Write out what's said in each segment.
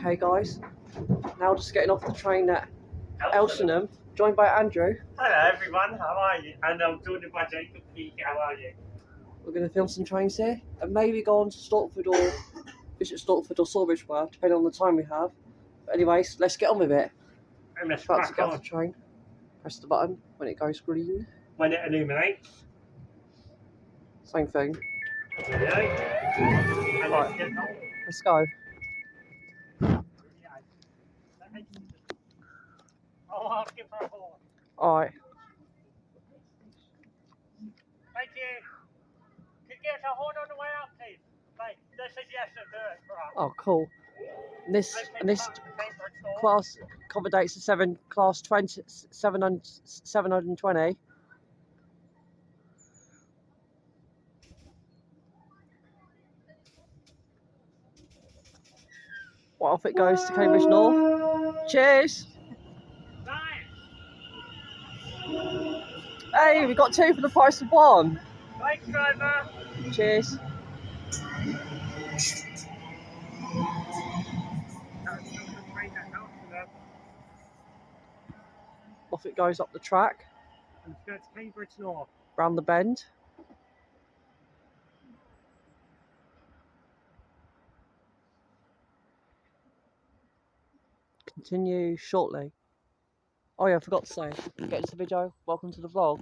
Okay, guys. Now just getting off the train at Elsenham, joined by Andrew. Hello everyone, how are you? And I'm joined by Jacob Peake, how are you? We're going to film some trains here and maybe go on to Stortford or visit Stortford or Sawbridge World, depending on the time we have. But anyways, let's get on with it. And let's About to crack get off on. the train. Press the button when it goes green. When it illuminates. Same thing. And Right. let's get on. Let's go. I'll ask you for a horn. Alright. Thank you. Could you get us a horn on the way out, please? Right, they said yes to do it for us. Oh, cool. And this Okay, class accommodates the class 720. What if it goes to Cambridge North? Cheers! Hey, we got two for the price of one. Thanks, driver. Cheers. Off it goes up the track. And let's go to Cambridge North. Round the bend. Continue shortly. Oh yeah, I forgot to say, get into the video, welcome to the vlog.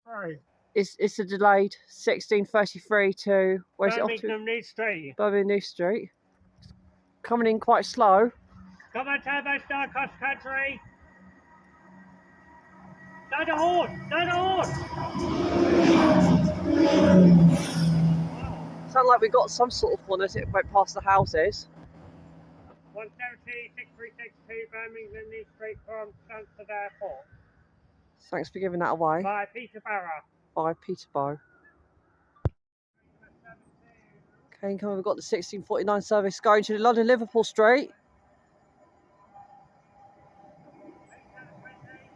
Sorry. It's a delayed 16:33 to, where's it off to? Birmingham New Street. Birmingham New Street. Coming in quite slow. Come on, Turbo Star Cross Country. Go the horn! Go the horn! Sound like we got some sort of one as it went past the houses. 170 6362 Birmingham New Street from Stansted Airport. Thanks for giving that away. By Peterborough. By Peterborough. Okay, come on, we've got the 1649 service going to London Liverpool Street.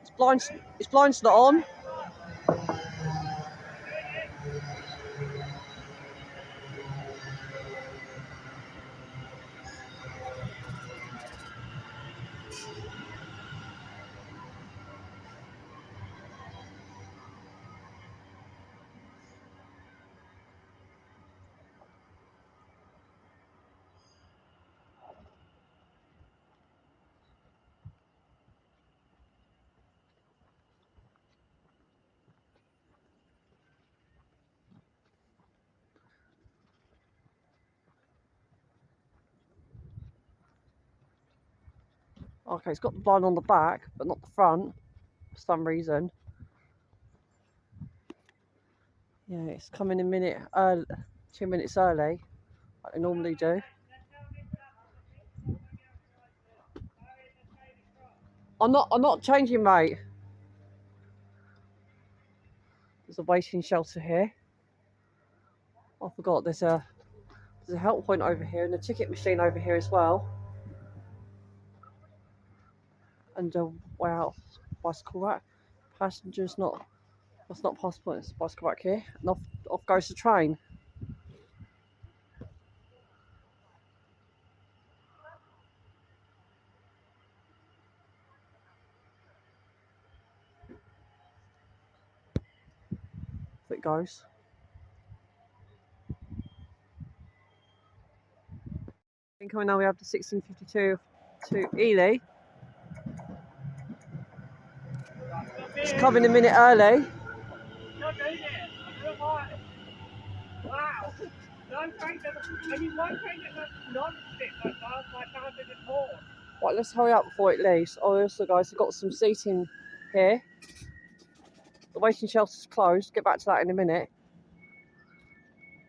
It's blinds not on. Okay, it's got the blind on the back, but not the front, for some reason. Yeah, it's coming a minute early, 2 minutes early, like they normally do. I'm not changing, mate. There's a waiting shelter here. I forgot there's a help point over here and a ticket machine over here as well. And way out bicycle rack. Passengers not. That's not passport. It's a bicycle rack here. And off goes the train. Off it goes. Incoming now, we have the 1652 to Ely. It's coming a minute early. Wow! One train that's non-stick like I can't do it more. Right, let's hurry up before it leaves. Oh, also, guys, we've got some seating here. The waiting shelter's closed. Get back to that in a minute.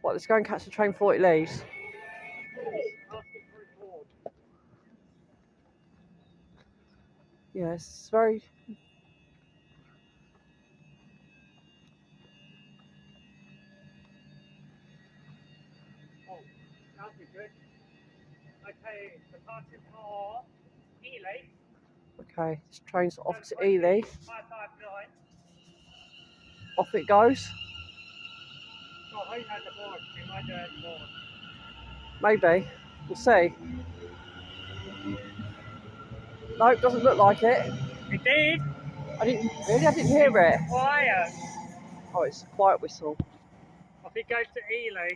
Right, let's go and catch the train before it leaves. Yes, it's very. Oh, that'd be good. Okay, departure for Ely. Okay, this train's off to Ely. 559. Off it goes. Oh, who had the board? It might do it more. Maybe. We'll see. No, doesn't look like it. It did. I didn't hear it. Quiet. Oh, it's a quiet whistle. Off it goes to Ely.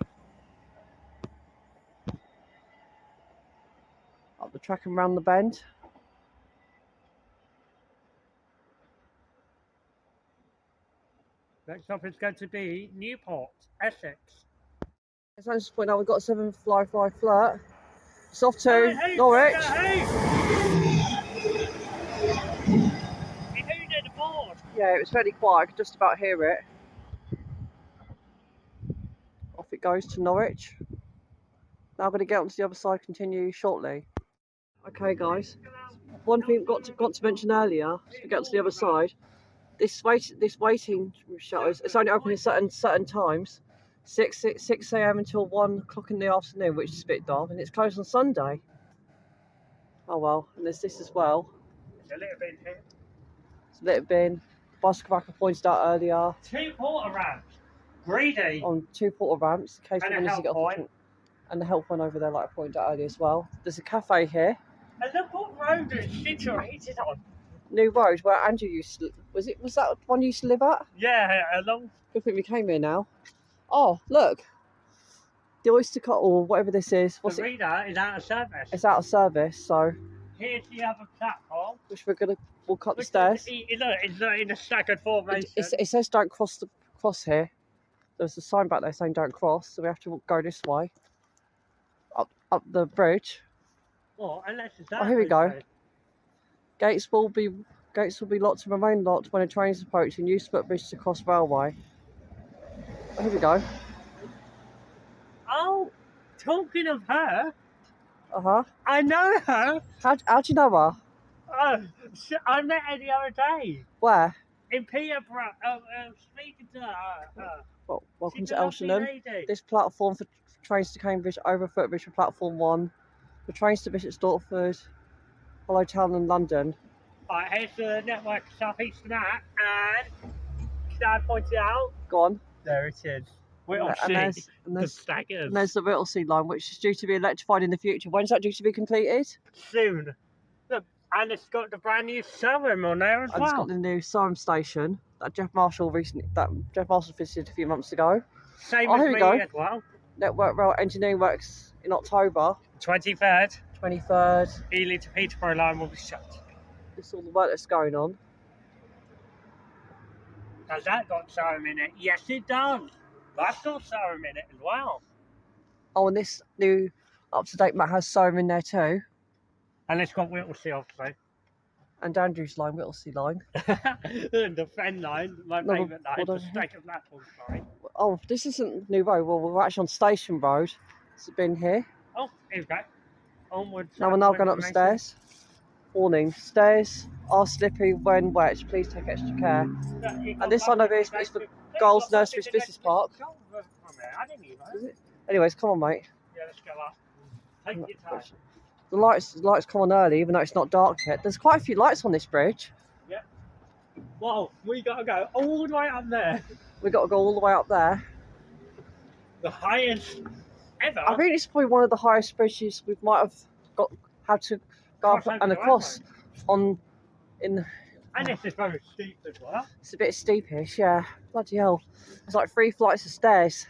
Up the track and round the bend. Next up is going to be Newport, Essex. As I just point out, we've got 7 Fly Flirt. It's off to Hey, Norwich. Hey. He hooted the board. Yeah, it was fairly quiet. I could just about hear it. Off it goes to Norwich. Now I'm going to get onto the other side, continue shortly. Okay, guys. One thing got to mention earlier, as we get onto the other side, this waiting shutters, it's only open at certain times, 6 a.m. until 1 o'clock in the afternoon, which is a bit dull, and it's closed on Sunday. Oh well, and there's this as well. It's a little bit here. It's a little bin. Bicycle Racker pointed out earlier 2 quarter ramps. Greedy. on 2 porter ramps in case And we a need to help get off the point. trunk. And the help one over there, like I pointed out earlier as well. There's a cafe here. And look what road is situated on. New road where Andrew used to. Was that one you used to live at? Yeah, along. Good thing we came here now. Oh, look. The Oyster Cut or whatever this is. What's The it? reader is out of service. It's out of service, so Here's the other platform. we'll cut the Which stairs. It's not in a staggered formation. It says don't cross here. There's a sign back there saying don't cross, so we have to go this way. Up the bridge. Oh, unless it's Oh, here we go. Gates will be locked and remain locked when a train is approaching Euston Footbridge to Cross Railway. Oh, here we go. Oh, talking of her, I know her. How do you know her? Oh, I met her the other day Where? in Peterborough. Speaking to her. Well, welcome She's to a lovely Elsham. lady. This platform for trains to Cambridge over Footbridge for platform 1. For trains to Bishop Stortford, Hollow Town and London. Right, here's the network South Eastern Act, and can I point it out? Go on. There it is. Whittlesea, And the staggers. there's the Whittlesea line, which is due to be electrified in the future. When's that due to be completed? Soon. Look, and it's got the brand new Surrey on there as And it's well. got the new Surrey station that Jeff Marshall visited a few months ago. Same Oh, as here we me go. as well. Network Rail Engineering Works in October 23rd, 23rd. Ely to Peterborough line will be shut. This is all the work that's going on. Has that got Surrey in it? Yes, it does. That's got Surrey in it as well. Oh, and this new up-to-date map has Surrey in there too. And it's got Whittlesea, obviously. And Andrew's line, Whittlesea line. The Fen line, my No, favourite line, what the does it Stake of Latham's line. Oh, this isn't New Road. Well, we're actually on Station Road. It's been here. Oh, here we go. Onwards. Now we're now going upstairs. Warning, stairs are slippery when wet. Please take extra care. And this one over here is for Girls Nurseries Business Park. I didn't even know. Is it? Anyways, come on, mate. Yeah, let's go up. Take your time. The lights come on early, even though it's not dark yet. There's quite a few lights on this bridge. Whoa, we gotta go all the way up there. We've got to go all the way up there. The highest ever. I think it's probably one of the highest bridges we might have had to go up Cross over and the across on. And this is very steep as well. It's a bit steepish, yeah. Bloody hell. It's like 3 flights of stairs.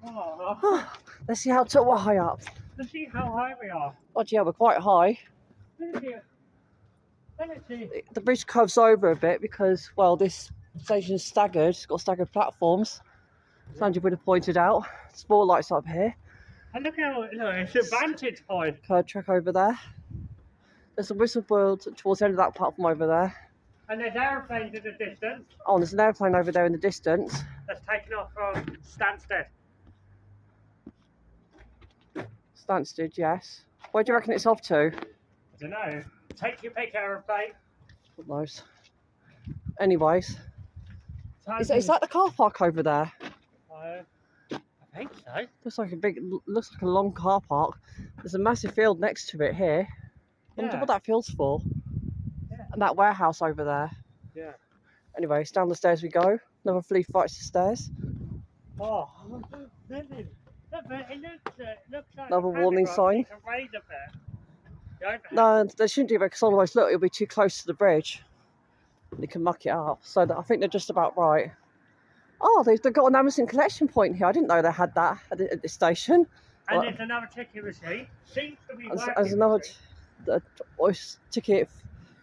Oh, Let's see how high up. let's see how high we are. Bloody hell, we're quite high. Look here. Let's see. The bridge curves over a bit because, well, this station is staggered. It's got staggered platforms. Sandy would have pointed out. Small lights up here. And look how it's a vantage point. Curb track over there. There's a whistle board towards the end of that platform over there. And there's aeroplanes in the distance. Oh, and there's an airplane over there in the distance. That's taken off from Stansted. Stansted, yes. Where do you reckon it's off to? I don't know. Take your pick, aeroplane. God knows. Anyways, is that the car park over there? I think so. Looks like a long car park. There's a massive field next to it here. I wonder Yeah. what that field's for. Yeah. And that warehouse over there. Yeah. Anyways, down the stairs we go. Another 3 flights of stairs. Oh, really? Look, but it looks like Another the warning camera sign. needs to raise a bit. The overhead. No, they shouldn't do that because otherwise, look, it'll be too close to the bridge. They can muck it up. So I think they're just about right. Oh, they've got an Amazon collection point here. I didn't know they had that at this station. And Well, there's another ticket machine. Seems to be There's working. another ticket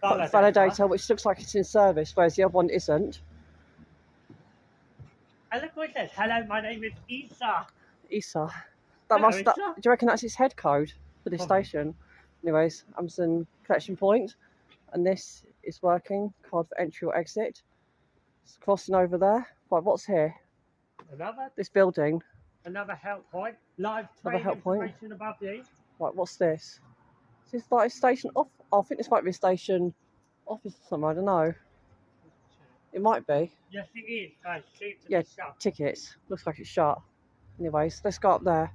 validator, which looks like it's in service, whereas the other one isn't. And look what it says. Hello, my name is Isa. Isa. Hello, Do Isa. you reckon that's its head code for this Probably. station? Anyways, Amazon collection point, and this is working. Card for entry or exit. It's crossing over there. Right, what's here? This building. Another help point. Live Another train help point. information above you. Right, what's this? Is this like a station off? Oh, I think this might be a station office or something. I don't know. It might be. Yes, it is. Guys, seems to Yeah, be shut. tickets. Looks like it's shut. Anyways, let's go up there.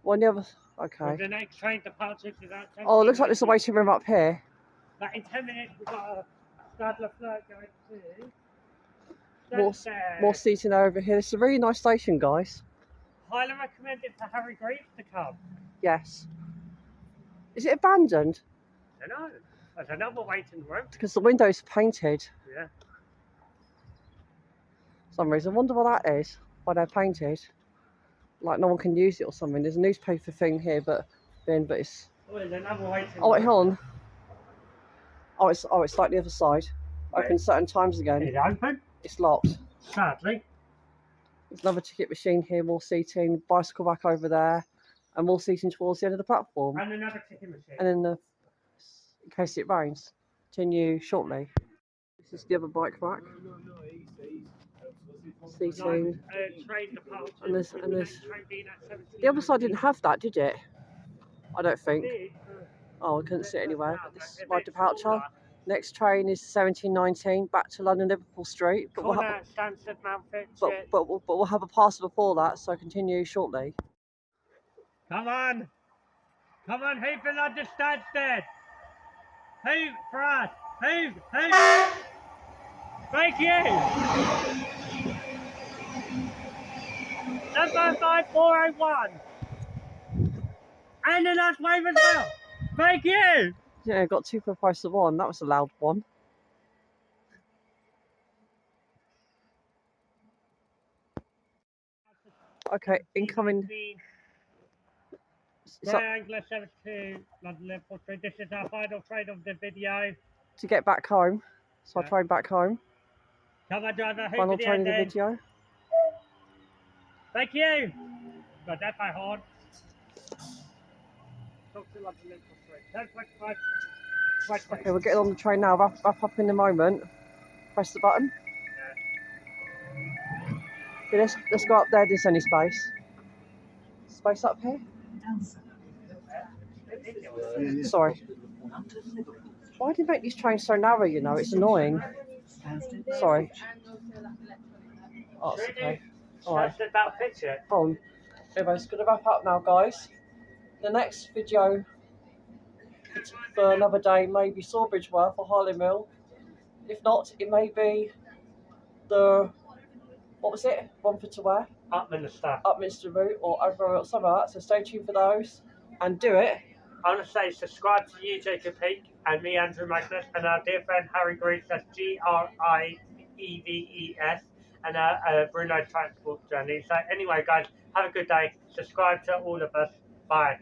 One the other. Well, Okay. the next train departure is about 10 Oh, it looks like there's a minutes. waiting room up here. But in 10 minutes, we've got a Stadler Flirt going to. More More seating over here. It's a really nice station, guys. Highly recommend it for Harry Greaves to come. Yes. Is it abandoned? I don't know. There's another waiting room. Because the windows are painted. Yeah. For some reason. I wonder what that is. Why they're painted. Like no one can use it or something. There's a newspaper thing here, but it's. Oh, there's another waiting Oh, wait, room. hold on. Oh, it's like the other side. Open Right. certain times again. Is it open? It's locked. Sadly. There's another ticket machine here, more seating, bicycle back over there, and more seating towards the end of the platform. And another ticket machine. And then in case it rains, continue shortly. This is the other bike rack. Seating. Train departure. And there's- with and the there's- next train being at 17. The other side didn't have that, did it? I don't think. Did. Oh, I couldn't see it anywhere. But This is if my it's departure. smaller, Next train is 1719 back to London Liverpool Street. But we'll, Corner, Stansted, Mount Fitz. but we'll have a parcel before that, so continue shortly. Come on. Come on, who for London Stansted? Who for us? Who? Thank you. Number 5401. And the last wave as well. Thank you. Yeah, got two for the price of one. That was a loud one. Okay, incoming. So, Triangular 72, London Liverpool Street. This is our final train of the video. to get back home. So Yeah. I train back home. Come on, driver. Who Final for the train of the ending? video. Thank you. Got that by horn. Talk to London Liverpool Street. Don't wait. Okay, we're getting on the train now. Wrap up in a moment. Press the button. Okay, let's go up there. There's any space. Space up here? Sorry. Why do you make these trains so narrow, you know? It's annoying. Sorry. Oh, it's okay. Alright. That's about picture. Hold on. Anyway, it's going to wrap up now, guys. The next video for another day may be Sawbridgeworth or Harley Mill. If not, it may be the, what was it? Romford to where? Upminster. Upminster route or over something like that. So stay tuned for those and do it. I want to say subscribe to you, Jacob Peake, and me, Andrew Magnus, and our dear friend Harry Greaves, that's Grieves, and Bruno Transport Journey. So anyway, guys, have a good day. Subscribe to all of us. Bye.